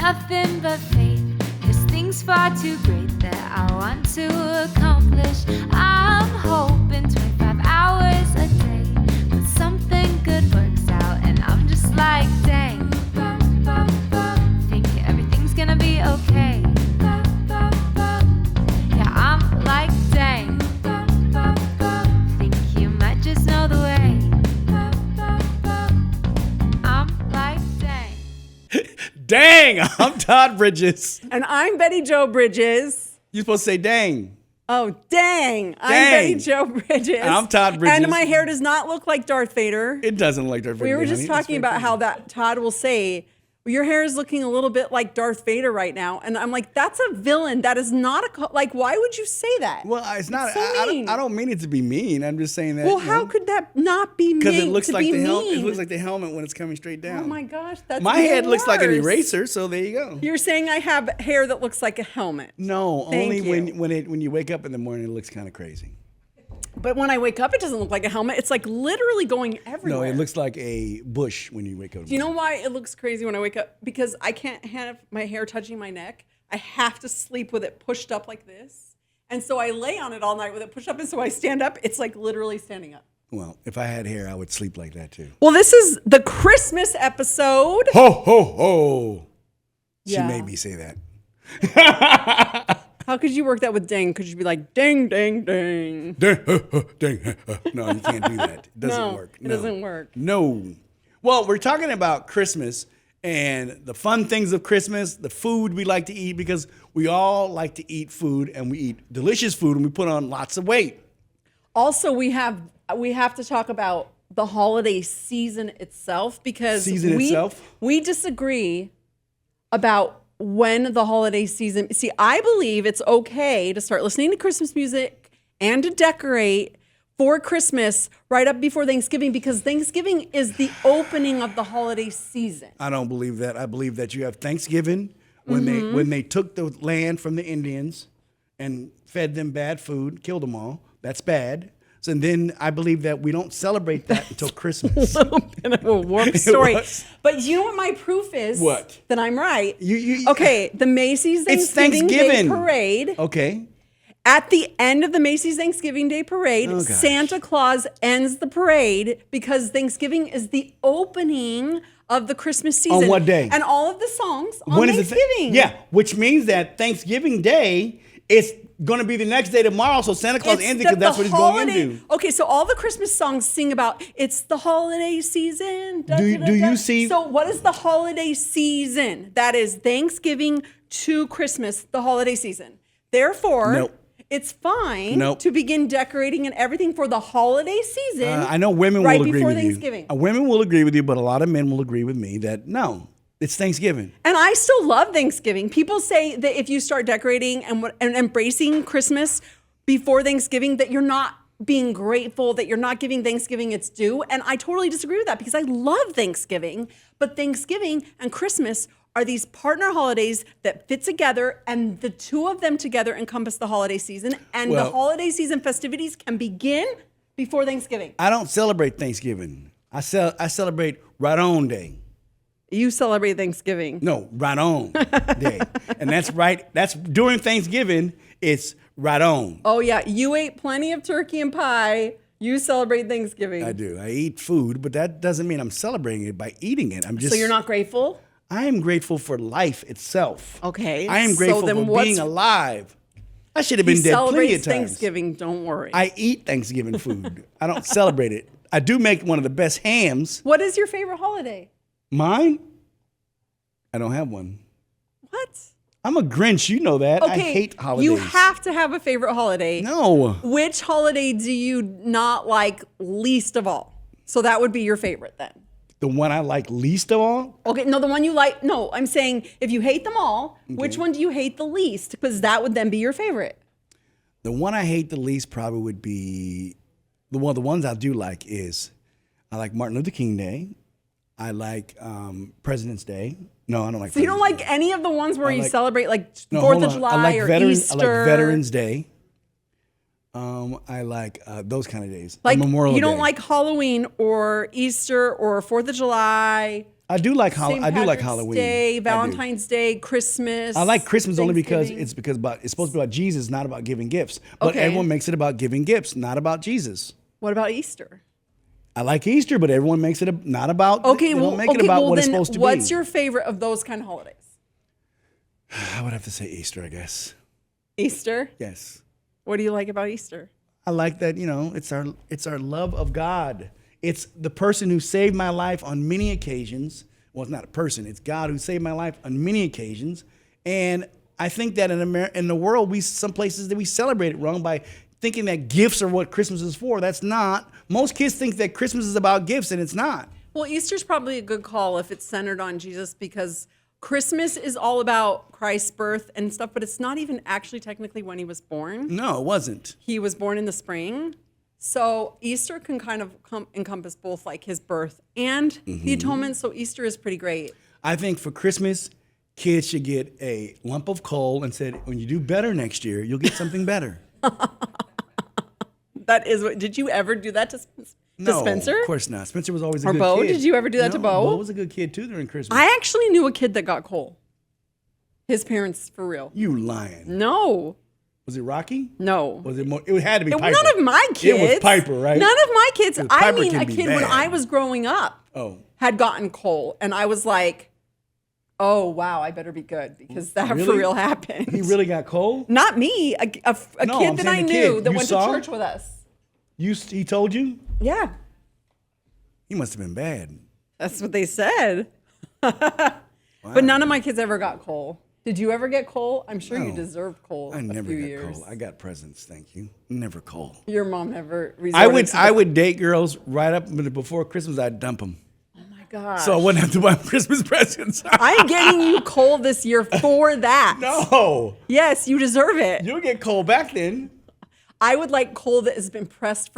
nothing but faith. There's things far too great that I want to accomplish. I'm hoping 25 hours a day, but something good works out, and I'm just like, dang. Think everything's gonna be okay. Yeah, I'm like, dang. Think you might just know the way. I'm like, dang. Dang, I'm Todd Bridges. And I'm Bettijo Bridges. You're supposed to say dang. Oh, dang. I'm Dang. Bettijo Bridges. And I'm Todd Bridges. And my hair does not look like Darth Vader. It doesn't look like Darth Vader. We were just honey. talking about how that Todd will say, your hair is looking a little bit like Darth Vader right now. And I'm like, that's a villain. That is not like, why would you say that? Well, it's not. so mean. I don't mean it to be mean. I'm just saying that. Well, how could that not be mean? Because it looks like the helmet. mean? It looks like the helmet when it's coming straight down. Oh my gosh, that's My even head looks like an worse. eraser. So there you go. You're saying I have hair that looks like a helmet. No, Thank only you. when you wake up in the morning, it looks kind of crazy. But when I wake up, it doesn't look like a helmet. It's like literally going everywhere. No, it looks like a bush when you wake up. Do you know why it looks crazy when I wake up? Because I can't have my hair touching my neck. I have to sleep with it pushed up like this. And so I lay on it all night with it pushed up. And so I stand up. It's like literally standing up. Well, if I had hair, I would sleep like that too. Well, this is the Christmas episode. Ho, ho, ho. She Yeah. made me say that. How could you work that with dang? Could you be like, ding, ding, ding? Dang, dang. No, you can't do that. It doesn't No, work. it doesn't work. No. Well, we're talking about Christmas and the fun things of Christmas, the food we like to eat, because we all like to eat food, and we eat delicious food, and we put on lots of weight. Also, we have to talk about the holiday season itself, because we disagree about when the holiday season. See, I believe it's okay to start listening to Christmas music and to decorate for Christmas right up before Thanksgiving, because Thanksgiving is the opening of the holiday season. I don't believe that. I believe that you have Thanksgiving when they took the land from the Indians and fed them bad food, killed them all. That's bad. So, and then I believe that we don't celebrate that until Christmas. A little bit of a warped story. was. But you know what my proof is? What? That I'm right. You- Okay, the Macy's It's Thanksgiving Day Thanksgiving. Parade. Okay. At the end of the Macy's Thanksgiving Day Parade, Oh, gosh. Santa Claus ends the parade because Thanksgiving is the opening of the Christmas season. On what day? And all of the songs on When is the Thanksgiving. yeah, which means that Thanksgiving Day is going to be the next day tomorrow. So Santa Claus ends it because that's what he's going into. Okay, so all the Christmas songs sing about it's the holiday season. Do you see- So what is the holiday season? That is Thanksgiving to Christmas, the holiday season. Therefore, Nope. it's fine Nope. to begin decorating and everything for the holiday season. I know women right will agree before with Thanksgiving. you. Women will agree with you, but a lot of men will agree with me that no, it's Thanksgiving. And I still love Thanksgiving. People say that if you start decorating and embracing Christmas before Thanksgiving, that you're not being grateful, that you're not giving Thanksgiving its due. And I totally disagree with that, because I love Thanksgiving. But Thanksgiving and Christmas are these partner holidays that fit together, and the two of them together encompass the holiday season. And the Well- holiday season festivities can begin before Thanksgiving. I don't celebrate Thanksgiving. I celebrate Right On Day. You celebrate Thanksgiving. No, Right On Day. And that's right. That's during Thanksgiving. It's Right On. Oh, yeah. You ate plenty of turkey and pie. You celebrate Thanksgiving. I do. I eat food, but that doesn't mean I'm celebrating it by eating it. I'm just. So you're not grateful? I am grateful for life itself. Okay. I am so grateful then for being alive. I should have been dead plenty of celebrates times. Thanksgiving, don't worry. I eat Thanksgiving food. I don't celebrate it. I do make one of the best hams. What is your favorite holiday? Mine? I don't have one. What? I'm a Grinch. You know that. Okay. I hate holidays. You have to have a favorite holiday. No. Which holiday do you not like least of all? So that would be your favorite then. The one I like least of all? Okay, no, the one you like. No, I'm saying if you hate them all, which one do you hate the least? Because that would then be your favorite. The one I hate the least probably would be the ones I do like is I like Martin Luther King Day. I like President's Day. No, I don't like. So you don't President's like any of the ones where you like- celebrate like No, 4th hold of on. July I like or Veterans. Easter? I like Veterans Day. I like those kind of days. Like Memorial you don't Day. like Halloween or Easter or 4th of July. I do like St. Halloween. Day, Valentine's Day, Christmas. I like Christmas only because it's supposed to be about Jesus, not about giving gifts. But everyone makes it about giving gifts, not about Jesus. What about Easter? I like Easter, but everyone makes it not about. Okay, don't make it about what it's supposed to be. What's your favorite of those kind of holidays? I would have to say Easter, I guess. Easter? Yes. What do you like about Easter? I like that, it's our love of God. It's the person who saved my life on many occasions. Well, it's not a person. It's God who saved my life on many occasions. And I think that in the world, some places that we celebrate it wrong by thinking that gifts are what Christmas is for. That's not. Most kids think that Christmas is about gifts, and it's not. Well, Easter's probably a good call if it's centered on Jesus, because Christmas is all about Christ's birth and stuff, but it's not even actually technically when he was born. No, it wasn't. He was born in the spring. So Easter can kind of encompass both like his birth and the atonement. So Easter is pretty great. I think for Christmas, kids should get a lump of coal and said, when you do better next year, you'll get something better. That is what. Did you ever do that to Spencer? Of course not. Spencer was always a or good Bo? kid. Did you ever do that to Bo? Bo was a good kid too during Christmas. I actually knew a kid that got coal. His parents, for real. You lying? No. Was it Rocky? No. Was it more? It had to be Piper. None of my kids. It was Piper, right? None of my kids. I mean, a kid when bad. I was growing up had gotten coal, and I was like, "Oh wow, I better be good because that for real happened." He really got coal? Not me. A kid that I knew that went to church with us. He told you? Yeah. He must have been bad. That's what they said. But none of my kids ever got coal. Did you ever get coal? I'm sure you deserved coal. I never got years. coal. I got presents, thank you. Never coal. Your mom never resorted I would date girls right up before Christmas. I'd dump them. Oh my gosh. So I wouldn't have to buy Christmas presents. I'm getting you coal this year for that. No. Yes, you deserve it. You'll get coal back then. I would like coal that has been pressed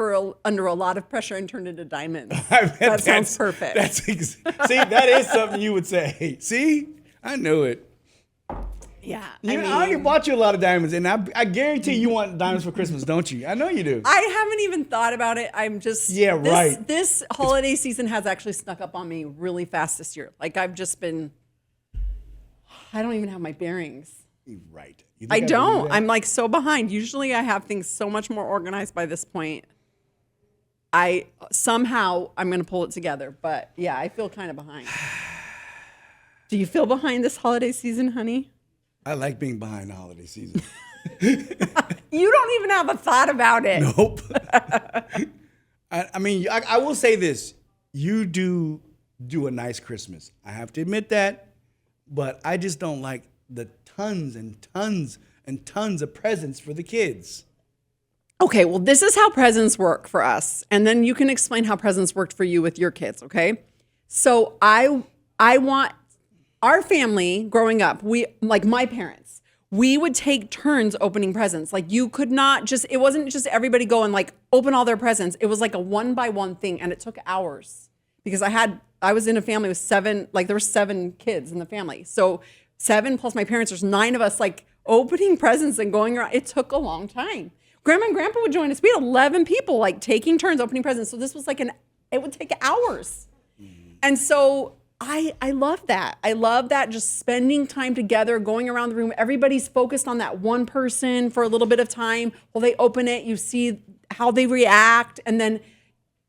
under a lot of pressure and turned into diamonds. That sounds perfect. See, that is something you would say. See? I knew it. Yeah. I already bought you a lot of diamonds, and I guarantee you want diamonds for Christmas, don't you? I know you do. I haven't even thought about it. I'm just... right. This holiday season has actually snuck up on me really fast this year. Like, I've just been... I don't even have my bearings. Right. I don't. I'm like so behind. Usually I have things so much more organized by this point. I'm going to pull it together. But yeah, I feel kind of behind. Do you feel behind this holiday season, honey? I like being behind the holiday season. You don't even have a thought about it. Nope. I mean, I will say this. You do a nice Christmas. I have to admit that. But I just don't like the tons and tons and tons of presents for the kids. Okay, well, this is how presents work for us. And then you can explain how presents worked for you with your kids, okay? So I want our family growing up, like my parents, we would take turns opening presents. Like you could not it wasn't just everybody go and like open all their presents. It was like a one by one thing, and it took hours because I was in a family with there were 7 kids in the family. So 7 plus my parents, there's 9 of us like opening presents and going around. It took a long time. Grandma and Grandpa would join us. We had 11 people like taking turns opening presents. So this was like it would take hours. And so I love that. I love that, just spending time together, going around the room. Everybody's focused on that one person for a little bit of time. While they open it, you see how they react. And then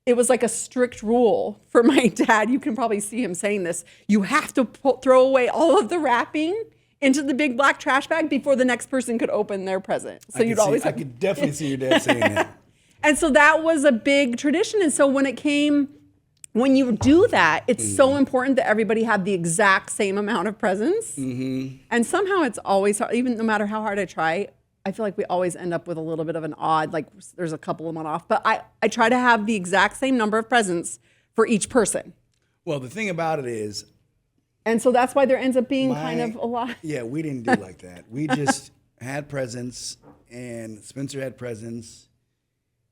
it was like a strict rule for my dad. You can probably see him saying this. You have to throw away all of the wrapping into the big black trash bag before the next person could open their present. So I could definitely see your dad saying that. And so that was a big tradition. And so when you do that, it's so important that everybody had the exact same amount of presents. Mm-hmm. And somehow it's always hard, even no matter how hard I try, I feel like we always end up with a little bit of an odd, like there's a couple of them off. But I try to have the exact same number of presents for each person. Well, the thing about it is... And so that's why there ends up being kind of a lot. Yeah, we didn't do like that. We just had presents, and Spencer had presents.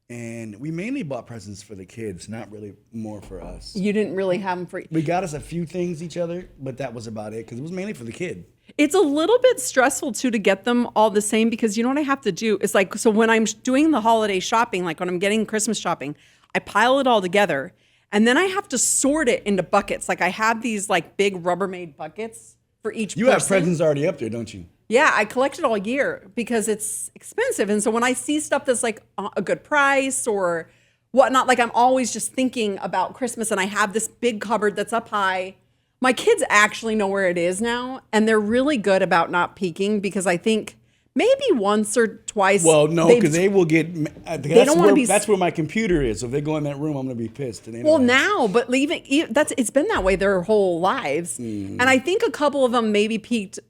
And we mainly bought presents for the kids, not really more for us. You didn't really have them for... We got us a few things each other, but that was about it, because it was mainly for the kid. It's a little bit stressful, too, to get them all the same, because you know what I have to do? It's like, so when I'm doing the holiday shopping, like when I'm getting Christmas shopping, I pile it all together. And then I have to sort it into buckets. Like I have these like big Rubbermaid buckets for each You person. have presents already up there, don't you? Yeah, I collect it all year because it's expensive. And so when I see stuff that's like a good price or whatnot, like I'm always just thinking about Christmas, and I have this big cupboard that's up high. My kids actually know where it is now, and they're really good about not peeking because I think maybe once or twice. Well, no, because they will get. They don't want to be. That's where my computer is. So if they go in that room, I'm going to be pissed. Well, now, but it's been that way their whole lives, and I think a couple of them maybe peeked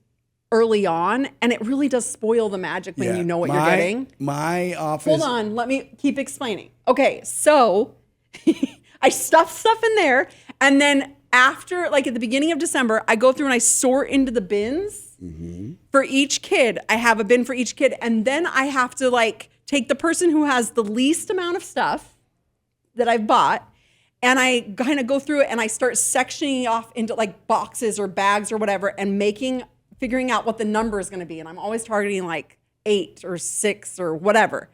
early on, and it really does spoil the magic when you know what you're getting. My office. Hold on, let me keep explaining. Okay, so I stuff stuff in there, and then after, like at the beginning of December, I go through and I sort into the bins for each kid. I have a bin for each kid, and then I have to like take the person who has the least amount of stuff that I've bought, and I kind of go through it and I start sectioning off into like boxes or bags or whatever, and figuring out what the number is going to be. And I'm always targeting like 8 or 6 or whatever.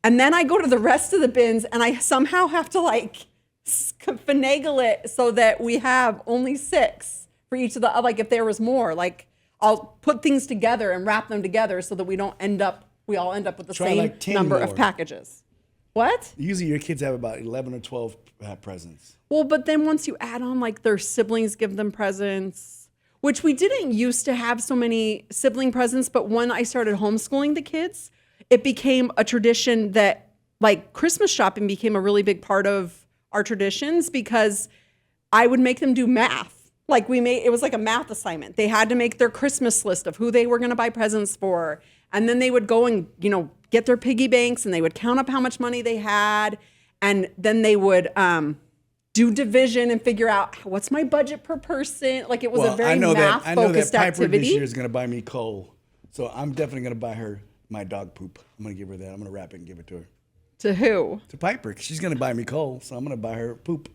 And then I go to the rest of the bins and I somehow have to like finagle it so that we have only 6 for each of the, like if there was more, like I'll put things together and wrap them together so that we all end up with the same like 10 number more. of packages. What? Usually your kids have about 11 or 12 presents. Well, but then once you add on like their siblings give them presents, which we didn't used to have so many sibling presents, but when I started homeschooling the kids, it became a tradition that like Christmas shopping became a really big part of our traditions because I would make them do math. Like it was like a math assignment. They had to make their Christmas list of who they were going to buy presents for. And then they would go and, get their piggy banks and they would count up how much money they had. And then they would, do division and figure out what's my budget per person. Like it was a very math-focused activity. I know that Piper this year is going to buy me coal. So I'm definitely going to buy her my dog poop. I'm going to give her that. I'm going to wrap it and give it to her. To who? To Piper. She's going to buy me coal. So I'm going to buy her poop.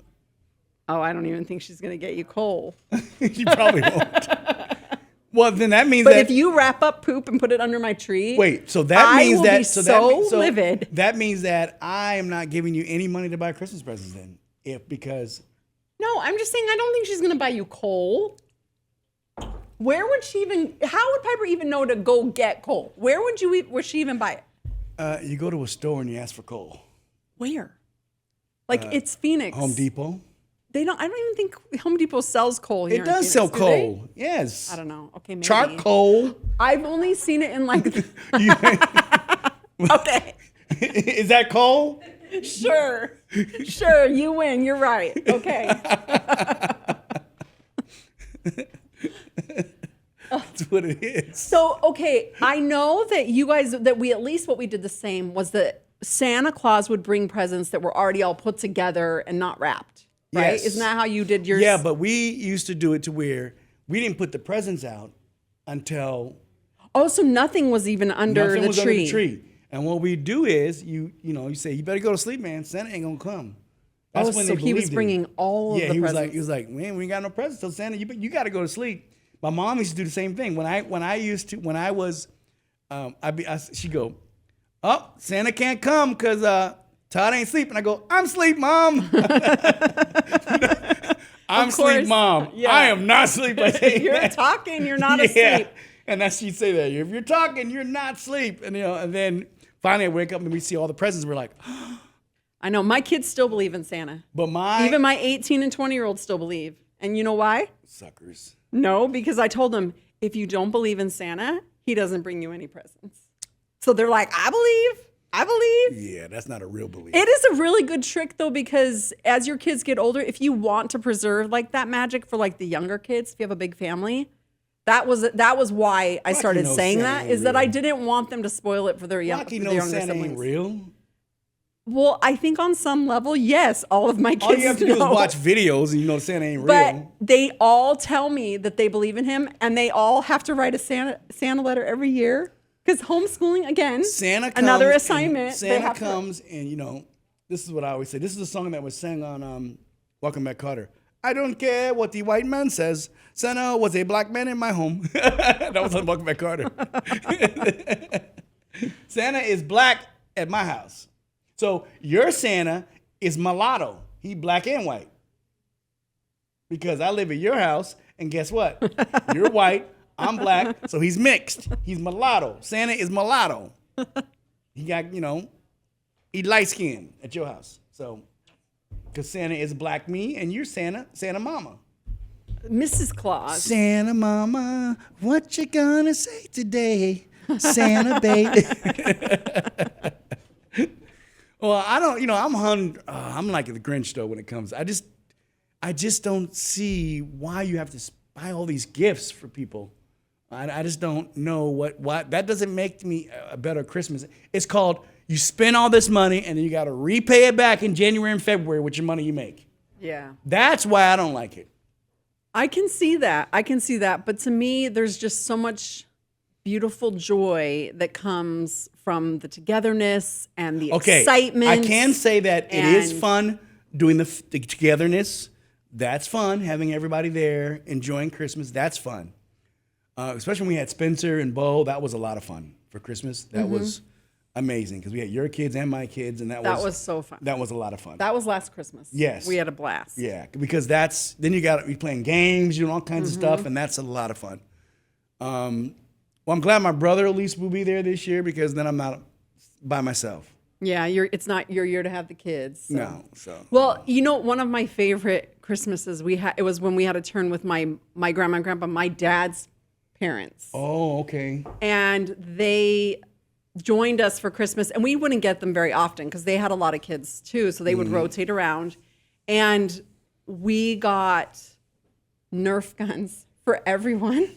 Oh, I don't even think she's going to get you coal. She probably won't. Well, then that means But if you wrap up poop and put it under my tree. Wait, so that means that. I will be so livid. That means that I am not giving you any money to buy Christmas presents then. No, I'm just saying I don't think she's going to buy you coal. Where would she how would Piper even know to go get coal? Where would she even buy it? You go to a store and you ask for coal. Where? Like it's Phoenix. Home Depot. I don't even think Home Depot sells coal here. It does sell coal. Yes. I don't know. Okay, maybe. Charcoal. I've only seen it in like Okay. Is that coal? Sure, you win. You're right. Okay. That's what it is. So, okay, I know that you guys, what we did the same was that Santa Claus would bring presents that were already all put together and not wrapped, right? Yes. Isn't that how you did yours? Yeah, but we used to do it to where we didn't put the presents out until... Oh, so nothing was even under the tree. And what we do is, you say, you better go to sleep, man. Santa ain't gonna come. That's when so they he was believed bringing all of the presents. He was like, man, we ain't got no presents. So Santa, you got to go to sleep. My mom used to do the same thing. She'd go, oh, Santa can't come because Todd ain't sleeping. I go, I'm asleep, Mom. I'm asleep, Mom. Yeah. I am not asleep. You're talking, you're not asleep. And she'd say that. If you're talking, you're not asleep. And then finally I wake up and we see all the presents. We're like, I know. My kids still believe in Santa. But even my 18 and 20-year-olds still believe. And you know why? Suckers. No, because I told them, if you don't believe in Santa, he doesn't bring you any presents. So they're like, I believe. Yeah, that's not a real belief. It is a really good trick, though, because as your kids get older, if you want to preserve like that magic for like the younger kids, if you have a big family, that was why I started saying that, is that I didn't want them to spoil it for their younger siblings. Santa ain't real. Well, I think on some level, yes, all of my kids know. All you have to do is watch videos and Santa ain't real. But they all tell me that they believe in him, and they all have to write a Santa letter every year. Because homeschooling, again, another assignment. Santa comes and, this is what I always say. This is a song that was sang on Welcome Back, Kotter. I don't care what the white man says. Santa was a black man in my home. That was on Welcome Back, Kotter. Santa is black at my house. So your Santa is mulatto. He black and white. because I live at your house, and guess what? You're white, I'm black, so he's mixed. He's mulatto. Santa is mulatto. He got, he light skinned at your house. So, because Santa is black me, and you're Santa Mama. Mrs. Claus. Santa Mama, what you gonna say today? Santa baby. Well, I don't, I'm like the Grinch though when it comes. I just don't see why you have to buy all these gifts for people. I just don't know what that doesn't make me a better Christmas. It's called you spend all this money and then you got to repay it back in January and February with your money you make. Yeah. That's why I don't like it. I can see that. But to me, there's just so much beautiful joy that comes from the togetherness and the excitement. I can say that it is fun doing the togetherness. That's fun, having everybody there, enjoying Christmas. That's fun. Especially when we had Spencer and Bo. That was a lot of fun for Christmas. That was amazing because we had your kids and my kids, and that was so fun. That was a lot of fun. That was last Christmas. Yes. We had a blast. Yeah, because then you got to be playing games, all kinds of stuff, and that's a lot of fun. Well, I'm glad my brother at least will be there this year because then I'm not by myself. Yeah, it's not your year to have the kids. So. No, so. Well, one of my favorite Christmases it was when we had a turn with my grandma and grandpa, my dad's parents. Oh, okay. And they joined us for Christmas, and we wouldn't get them very often because they had a lot of kids too, so they would rotate around. And we got Nerf guns for everyone.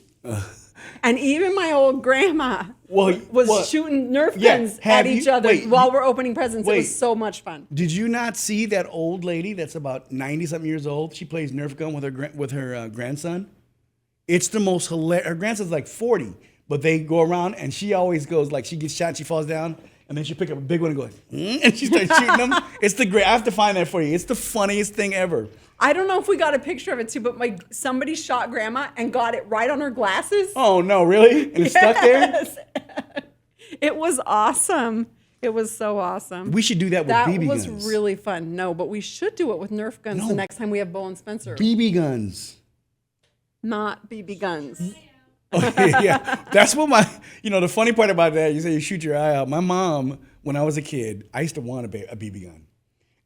And even my old grandma was shooting Nerf guns at each other while we're opening presents. It was so much fun. Did you not see that old lady that's about 90-something years old? She plays Nerf gun with her grandson. It's the most hilarious. Her grandson's like 40, but they go around and she always goes like she gets shot, she falls down, and then she pick up a big one and goes, and she starts shooting them. It's I have to find that for you. It's the funniest thing ever. I don't know if we got a picture of it too, but somebody shot grandma and got it right on her glasses. Oh no, really? And it's stuck there? It was awesome. It was so awesome. We should do that with BB guns. That was really fun. No, but we should do it with Nerf guns the next time we have Bo and Spencer. BB guns. Not BB guns. Okay, yeah. That's what the funny part about that, you say you shoot your eye out. My mom, when I was a kid, I used to want a BB gun.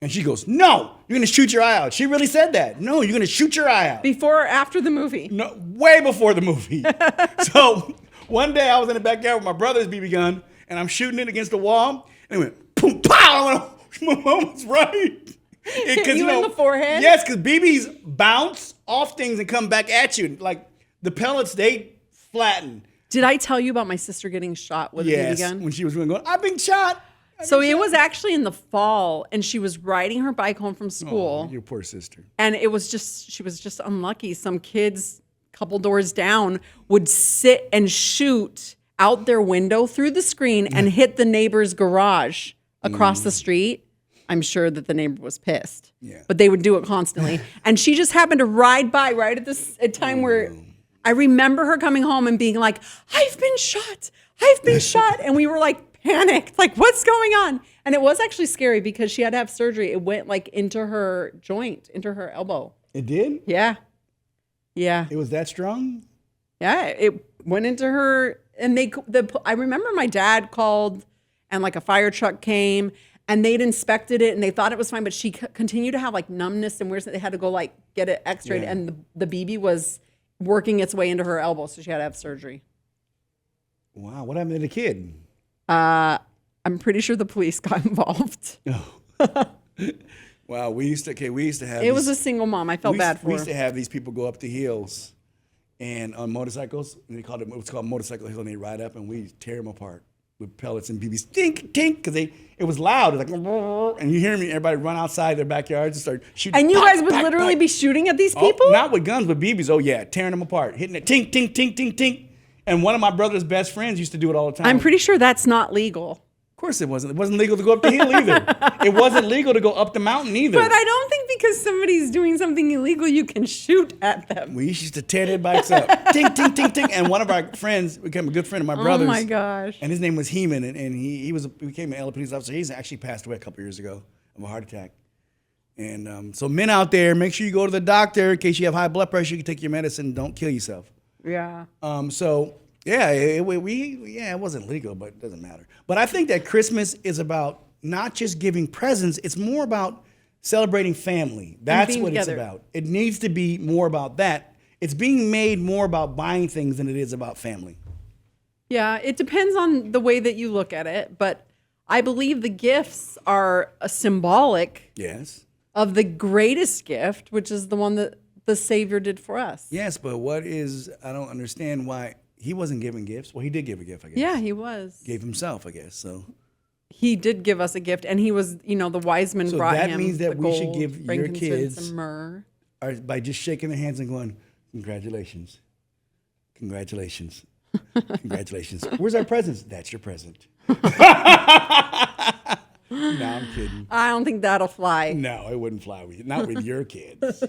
And she goes, no, you're going to shoot your eye out. She really said that. No, you're going to shoot your eye out. Before or after the movie? No, way before the movie. So one day I was in the backyard with my brother's BB gun, and I'm shooting it against the wall, and it went, boom, pow. My mom was right. Hit you in the forehead? Yes, because BBs bounce off things and come back at you. Like the pellets, they flatten. Did I tell you about my sister getting shot with a BB gun? When she was going, I've been shot. So it was actually in the fall, and she was riding her bike home from school. Oh, your poor sister. And she was just unlucky. Some kids, a couple doors down, would sit and shoot out their window through the screen and hit the neighbor's garage across the street. I'm sure that the neighbor was pissed. Yeah. But they would do it constantly. And she just happened to ride by right at this time where I remember her coming home and being like, I've been shot. And we were like panicked, like what's going on? And it was actually scary because she had to have surgery. It went like into her joint, into her elbow. It did? Yeah. Yeah. It was that strong? Yeah. It went into her. And I remember my dad called and like a fire truck came and they'd inspected it and they thought it was fine, but she continued to have like numbness and weird. They had to go like get it x-rayed and the BB was working its way into her elbow. So she had to have surgery. Wow. What happened to the kid? I'm pretty sure the police got involved. Oh. Wow. We used to have. It was a single mom. I felt bad for her. We used to have these people go up the hills and on motorcycles, and it was called motorcycle hill, and they ride up and we tear them apart with pellets and BBs. Tink, tink, because it was loud. It was like, and you hear me, everybody run outside their backyards and start shooting. And you guys would literally be shooting at these people? Not with guns, with BBs. Oh yeah, tearing them apart, hitting it, tink, tink, tink, tink, tink. And one of my brother's best friends used to do it all the time. I'm pretty sure that's not legal. Of course it wasn't. It wasn't legal to go up the hill either. It wasn't legal to go up the mountain either. But I don't think because somebody's doing something illegal, you can shoot at them. We used to tear their bikes up. Tink, tink, tink, tink. And one of our friends became a good friend of my brother's. Oh my gosh. And his name was Heeman, and he became an LA police officer. He's actually passed away a couple years ago of a heart attack. And so men out there, make sure you go to the doctor in case you have high blood pressure. You can take your medicine. Don't kill yourself. Yeah. So yeah, it wasn't legal, but it doesn't matter. But I think that Christmas is about not just giving presents. It's more about celebrating family. That's what it's about. It needs to be more about that. It's being made more about buying things than it is about family. Yeah, it depends on the way that you look at it, but I believe the gifts are a symbolic of the greatest gift, which is the one that the Savior did for us. Yes, but I don't understand why he wasn't giving gifts. Well, he did give a gift, I guess. Yeah, he was. Gave himself, I guess, so. He did give us a gift, and he was, the wise men brought him. So that means that we should give your kids, and myrrh. By just shaking their hands and going, congratulations. Congratulations. Congratulations. Where's our presents? That's your present. No, I'm kidding. I don't think that'll fly. No, it wouldn't fly with you. Not with your kids.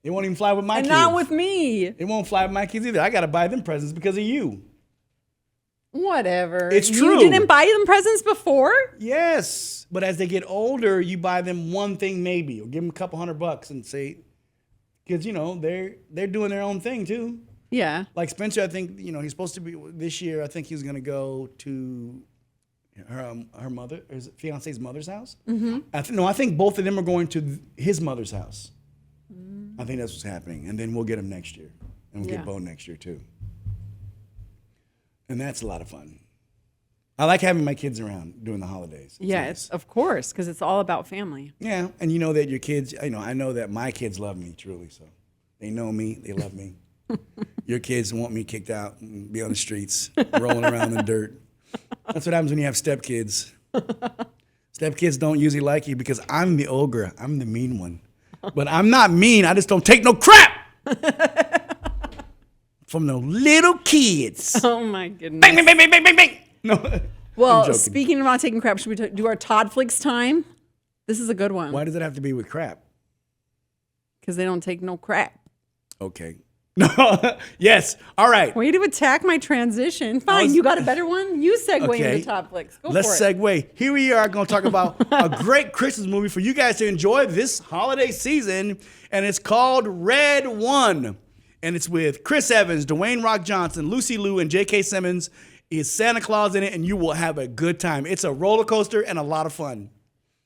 It won't even fly with my kids. And not with me. It won't fly with my kids either. I got to buy them presents because of you. Whatever. It's true. You didn't buy them presents before? Yes. But as they get older, you buy them one thing maybe, or give them a couple $100 and say, because, they're doing their own thing too. Yeah. Like Spencer, I think, he's supposed to be, this year, I think he was going to go to her mother, his fiance's mother's house. Mm-hmm. I think both of them are going to his mother's house. I think that's what's happening. And then we'll get him next year. And we'll get Bo next year too. And that's a lot of fun. I like having my kids around during the holidays. It's of course, because it's all about family. Yeah, and you know that your kids, I know that my kids love me truly, so they know me, they love me. Your kids want me kicked out and be on the streets, rolling around in the dirt. That's what happens when you have stepkids. Stepkids don't usually like you because I'm the ogre, I'm the mean one. But I'm not mean, I just don't take no crap from the little kids. Oh my goodness. Bang, bang, bang, bang, bang, bang, bang. No. Well, speaking about taking crap, should we do our ToddFlix time? This is a good one. Why does it have to be with crap? Because they don't take no crap. Okay. No. Yes. All right. Way to attack my transition. Fine. You got a better one? You segue into ToddFlix. Go Let's for it. segue. Here we are going to talk about a great Christmas movie for you guys to enjoy this holiday season. And it's called Red One. And it's with Chris Evans, Dwayne Rock Johnson, Lucy Liu, and J.K. Simmons. Is Santa Claus in it, and you will have a good time. It's a roller coaster and a lot of fun.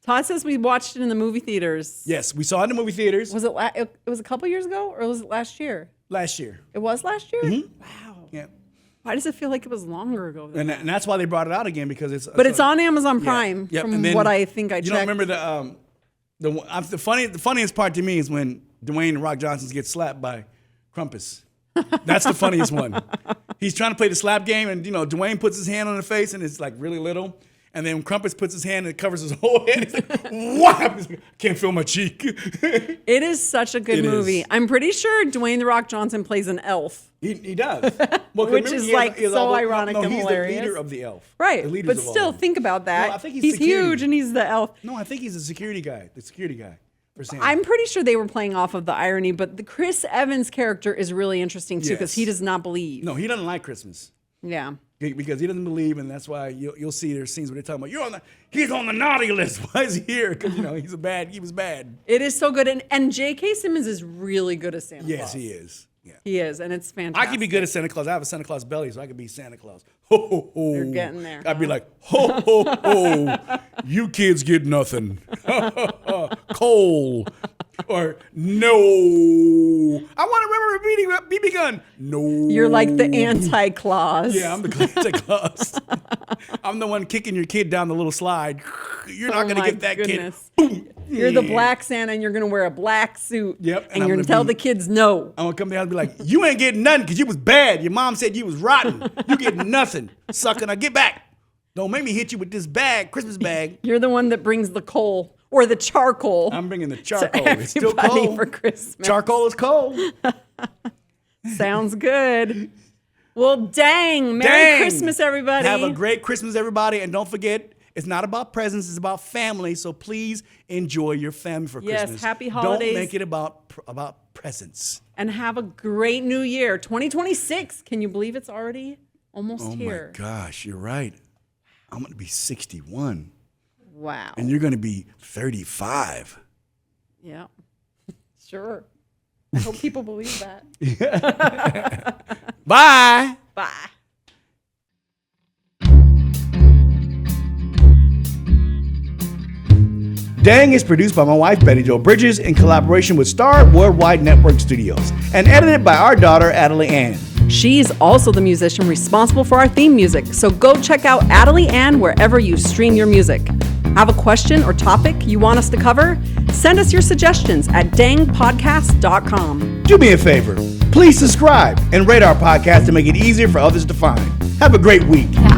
Todd says we watched it in the movie theaters. Yes, we saw it in the movie theaters. Was it? It was a couple years ago, or was it last year? Last year. It was last year. Mm-hmm. Wow. Yeah. Why does it feel like it was longer ago? And that's why they brought it out again because it's. But it's on Amazon Prime. Yeah. From what I think I checked. You don't remember the funniest part to me is when Dwayne Rock Johnson gets slapped by Krampus. That's the funniest one. He's trying to play the slap game, and Dwayne puts his hand on the face, and it's like really little. And then Krampus puts his hand and it covers his whole head. He's like, what? He's like, can't feel my cheek. It is such a good movie. I'm pretty sure Dwayne The Rock Johnson plays an elf. He does. Well, which is so ironic and hilarious. He's the leader of the elf. Right. But still, think about that. No, I think he's huge and he's the elf. No, I think he's the security guy. For Santa. I'm pretty sure they were playing off of the irony, but the Chris Evans character is really interesting too because he does not believe. No, he doesn't like Christmas. Yeah. Because he doesn't believe, and that's why you'll see there's scenes where they're talking about he's on the naughty list. Why is he here? Because he was bad. It is so good, and J.K. Simmons is really good as Santa Claus. Yes, he is. Yeah. He is, and it's fantastic. I could be good at Santa Claus. I have a Santa Claus belly, so I could be Santa Claus. Ho, ho, ho. You're getting there. I'd be like, ho, ho, ho. You kids get nothing. Coal. Or, no. I want to remember a BB gun. No. You're like the anti-Claus. Yeah, I'm the anti-Claus. I'm the one kicking your kid down the little slide. You're not going to get that kid. Boom. You're the black Santa, and you're going to wear a black suit. Yep. And you're going to tell the kids no. I'm going to come down and be like, you ain't getting nothing because you was bad. Your mom said you was rotten. You getting nothing. Sucker, now get back. Don't make me hit you with this bag, Christmas bag. You're the one that brings the coal or the charcoal. I'm bringing the charcoal. It's still cold for Christmas. Charcoal is cold. Sounds good. Well, Merry Christmas, everybody. Have a great Christmas, everybody. And don't forget, it's not about presents, it's about family. So please enjoy your family for Christmas. Yes, happy holidays. Don't make it about presents. And have a great new year. 2026. Can you believe it's already almost here? Oh, my gosh. You're right. I'm going to be 61. Wow. And you're going to be 35. Yeah. Sure. I hope people believe that. Bye. Bye. Dang is produced by my wife, Bettijo Bridges, in collaboration with Star Worldwide Network Studios, and edited by our daughter, Adelie Ann. She's also the musician responsible for our theme music, so go check out Adelie Ann wherever you stream your music. Have a question or topic you want us to cover? Send us your suggestions at dangpodcast.com. Do me a favor. Please subscribe and rate our podcast to make it easier for others to find. Have a great week. Yeah,